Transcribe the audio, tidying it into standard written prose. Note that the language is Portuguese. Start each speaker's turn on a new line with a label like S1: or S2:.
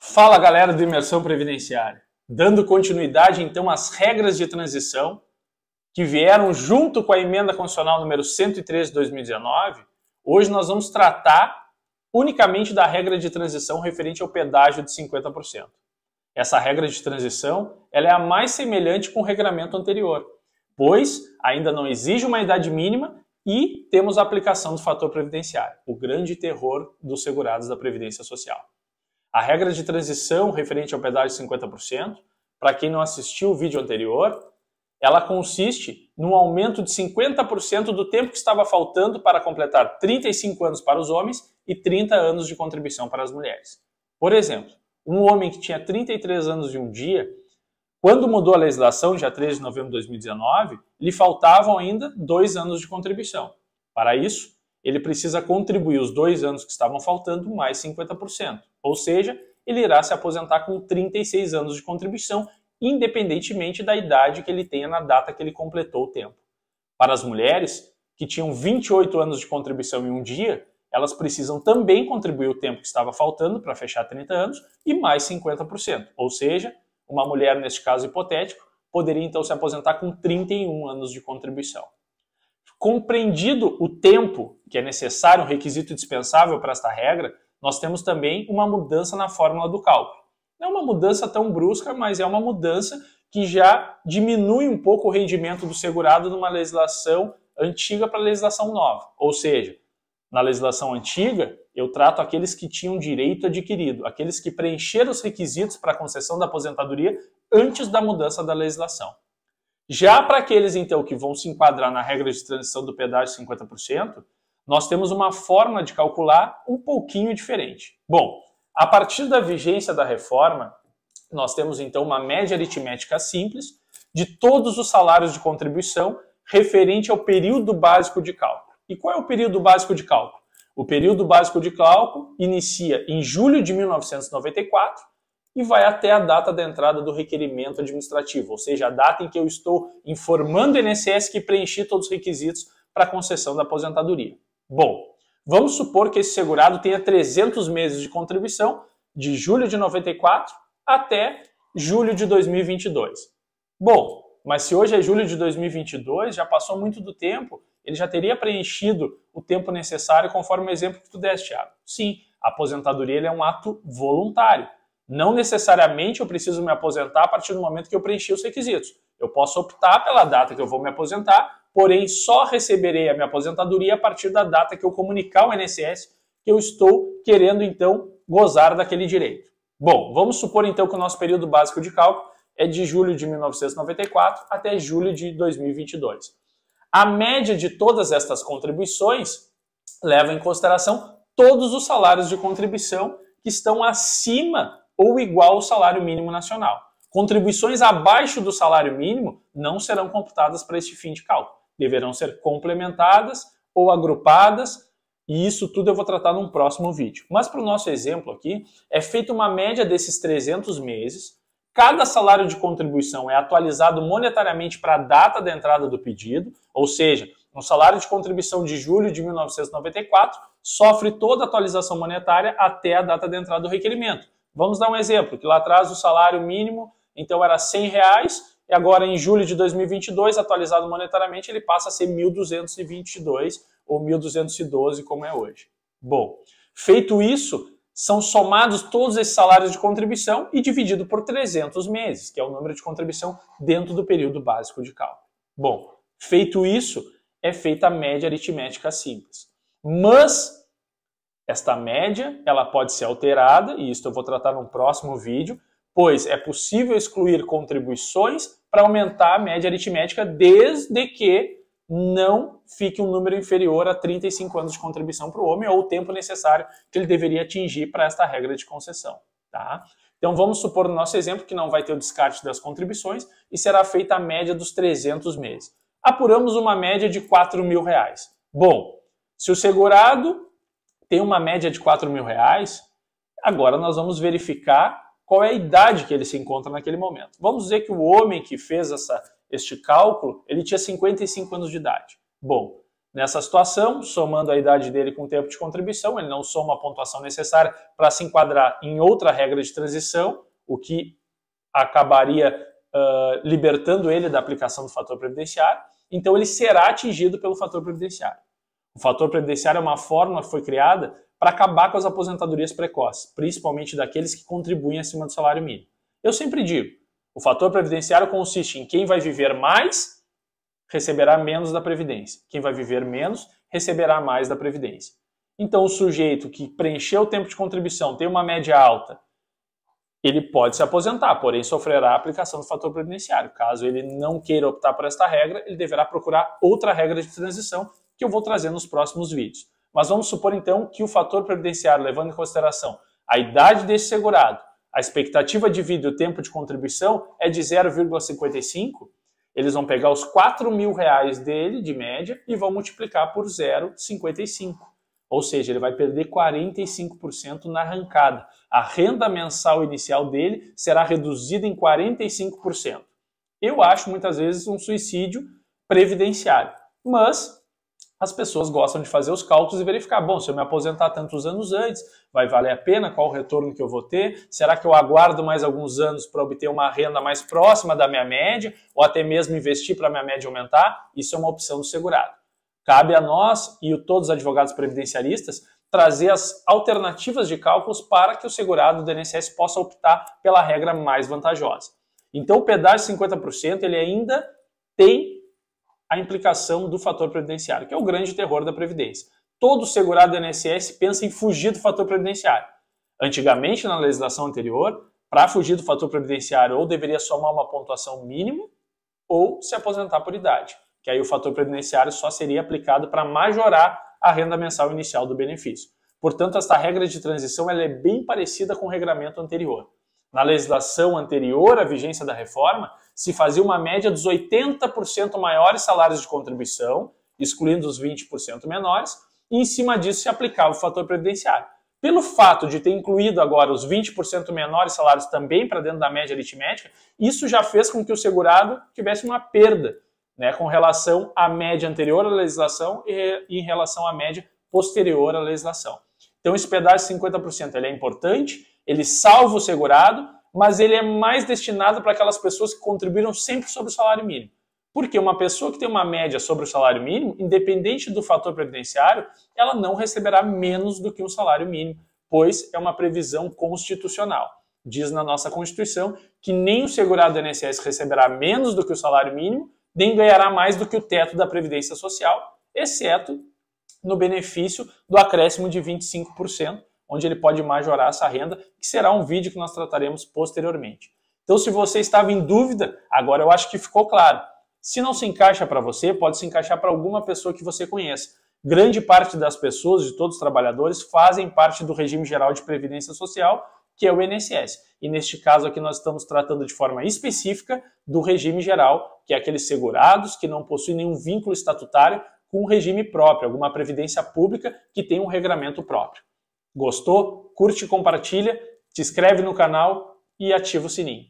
S1: Fala, galera do Imersão Previdenciária. Dando continuidade então às regras de transição que vieram junto com a emenda constitucional número 103 de 2019, hoje nós vamos tratar unicamente da regra de transição referente ao pedágio de 50%. Essa regra de transição ela é a mais semelhante com o regramento anterior, pois ainda não exige uma idade mínima e temos a aplicação do fator previdenciário, o grande terror dos segurados da Previdência Social. A regra de transição referente ao pedágio de 50%, para quem não assistiu o vídeo anterior, ela consiste num aumento de 50% do tempo que estava faltando para completar 35 anos para os homens e 30 anos de contribuição para as mulheres. Por exemplo, um homem que tinha 33 anos e um dia, quando mudou a legislação, dia 13 de novembro de 2019, lhe faltavam ainda 2 anos de contribuição. Para isso, ele precisa contribuir os 2 anos que estavam faltando mais 50%. Ou seja, ele irá se aposentar com 36 anos de contribuição, independentemente da idade que ele tenha na data que ele completou o tempo. Para as mulheres, que tinham 28 anos de contribuição em um dia, elas precisam também contribuir o tempo que estava faltando para fechar 30 anos e mais 50%. Ou seja, uma mulher, neste caso hipotético, poderia então se aposentar com 31 anos de contribuição. Compreendido o tempo que é necessário, um requisito dispensável para esta regra, nós temos também uma mudança na fórmula do cálculo. Não é uma mudança tão brusca, mas é uma mudança que já diminui um pouco o rendimento do segurado numa legislação antiga para a legislação nova. Ou seja, na legislação antiga, eu trato aqueles que tinham direito adquirido, aqueles que preencheram os requisitos para a concessão da aposentadoria antes da mudança da legislação. Já para aqueles, então, que vão se enquadrar na regra de transição do pedágio de 50%, nós temos uma forma de calcular um pouquinho diferente. Bom, a partir da vigência da reforma, nós temos, então, uma média aritmética simples de todos os salários de contribuição referente ao período básico de cálculo. E qual é o período básico de cálculo? O período básico de cálculo inicia em julho de 1994 e vai até a data da entrada do requerimento administrativo, ou seja, a data em que eu estou informando o INSS que preenchi todos os requisitos para a concessão da aposentadoria. Bom, vamos supor que esse segurado tenha 300 meses de contribuição de julho de 94 até julho de 2022. Bom, mas se hoje é julho de 2022, já passou muito do tempo, ele já teria preenchido o tempo necessário conforme o exemplo que tu deste, Thiago. Sim, a aposentadoria é um ato voluntário. Não necessariamente eu preciso me aposentar a partir do momento que eu preenchi os requisitos. Eu posso optar pela data que eu vou me aposentar, porém só receberei a minha aposentadoria a partir da data que eu comunicar ao INSS que eu estou querendo, então, gozar daquele direito. Bom, vamos supor, então, que o nosso período básico de cálculo é de julho de 1994 até julho de 2022. A média de todas estas contribuições leva em consideração todos os salários de contribuição que estão acima ou igual ao salário mínimo nacional. Contribuições abaixo do salário mínimo não serão computadas para este fim de cálculo. Deverão ser complementadas ou agrupadas, e isso tudo eu vou tratar num próximo vídeo. Mas para o nosso exemplo aqui, é feita uma média desses 300 meses, cada salário de contribuição é atualizado monetariamente para a data da entrada do pedido, ou seja, um salário de contribuição de julho de 1994 sofre toda a atualização monetária até a data da entrada do requerimento. Vamos dar um exemplo, que lá atrás o salário mínimo então era R$100, e agora em julho de 2022, atualizado monetariamente, ele passa a ser 1.222 ou 1.212, como é hoje. Bom, feito isso, são somados todos esses salários de contribuição e dividido por 300 meses, que é o número de contribuição dentro do período básico de cálculo. Bom, feito isso, é feita a média aritmética simples. Mas esta média ela pode ser alterada, e isso eu vou tratar num próximo vídeo, pois é possível excluir contribuições para aumentar a média aritmética desde que não fique um número inferior a 35 anos de contribuição para o homem ou o tempo necessário que ele deveria atingir para esta regra de concessão. Tá? Então vamos supor no nosso exemplo que não vai ter o descarte das contribuições e será feita a média dos 300 meses. Apuramos uma média de R$4.000. Bom, se o segurado tem uma média de R$4.000, agora nós vamos verificar qual é a idade que ele se encontra naquele momento. Vamos dizer que o homem que fez este cálculo, ele tinha 55 anos de idade. Bom, Nessa situação, somando a idade dele com o tempo de contribuição, ele não soma a pontuação necessária para se enquadrar em outra regra de transição, o que acabaria libertando ele da aplicação do fator previdenciário. Então ele será atingido pelo fator previdenciário. O fator previdenciário é uma fórmula que foi criada para acabar com as aposentadorias precoces, principalmente daqueles que contribuem acima do salário mínimo. Eu sempre digo, o fator previdenciário consiste em quem vai viver mais receberá menos da Previdência. Quem vai viver menos receberá mais da Previdência. Então o sujeito que preencheu o tempo de contribuição, tem uma média alta, ele pode se aposentar, porém sofrerá a aplicação do fator previdenciário. Caso ele não queira optar por esta regra, ele deverá procurar outra regra de transição que eu vou trazer nos próximos vídeos. Mas vamos supor então que o fator previdenciário, levando em consideração a idade desse segurado, a expectativa de vida e o tempo de contribuição é de 0,55, eles vão pegar os R$4.000 dele, de média, e vão multiplicar por 0,55. Ou seja, ele vai perder 45% na arrancada. A renda mensal inicial dele será reduzida em 45%. Eu acho, muitas vezes, um suicídio previdenciário. Mas as pessoas gostam de fazer os cálculos e verificar, bom, se eu me aposentar tantos anos antes, vai valer a pena? Qual o retorno que eu vou ter? Será que eu aguardo mais alguns anos para obter uma renda mais próxima da minha média? Ou até mesmo investir para a minha média aumentar? Isso é uma opção do segurado. Cabe a nós e todos os advogados previdenciaristas trazer as alternativas de cálculos para que o segurado do INSS possa optar pela regra mais vantajosa. Então o pedágio de 50% ele ainda tem a implicação do fator previdenciário, que é o grande terror da Previdência. Todo segurado do INSS pensa em fugir do fator previdenciário. Antigamente, na legislação anterior, para fugir do fator previdenciário, ou deveria somar uma pontuação mínima, ou se aposentar por idade, que aí o fator previdenciário só seria aplicado para majorar a renda mensal inicial do benefício. Portanto, esta regra de transição ela é bem parecida com o regramento anterior. Na legislação anterior à vigência da reforma, se fazia uma média dos 80% maiores salários de contribuição, excluindo os 20% menores, e em cima disso se aplicava o fator previdenciário. Pelo fato de ter incluído agora os 20% menores salários também para dentro da média aritmética, isso já fez com que o segurado tivesse uma perda, né, com relação à média anterior à legislação e em relação à média posterior à legislação. Então esse pedágio de 50% ele é importante, ele salva o segurado, mas ele é mais destinado para aquelas pessoas que contribuíram sempre sobre o salário mínimo. Porque uma pessoa que tem uma média sobre o salário mínimo, independente do fator previdenciário, ela não receberá menos do que um salário mínimo, pois é uma previsão constitucional. Diz na nossa Constituição que nem o segurado do INSS receberá menos do que o salário mínimo, nem ganhará mais do que o teto da Previdência Social, exceto no benefício do acréscimo de 25%, onde ele pode majorar essa renda, que será um vídeo que nós trataremos posteriormente. Então, se você estava em dúvida, agora eu acho que ficou claro. Se não se encaixa para você, pode se encaixar para alguma pessoa que você conheça. Grande parte das pessoas, de todos os trabalhadores, fazem parte do regime geral de previdência social, que é o INSS. E neste caso aqui nós estamos tratando de forma específica do regime geral, que é aqueles segurados que não possuem nenhum vínculo estatutário com um regime próprio, alguma previdência pública que tem um regramento próprio. Gostou? Curte e compartilha, te inscreve no canal e ativa o sininho.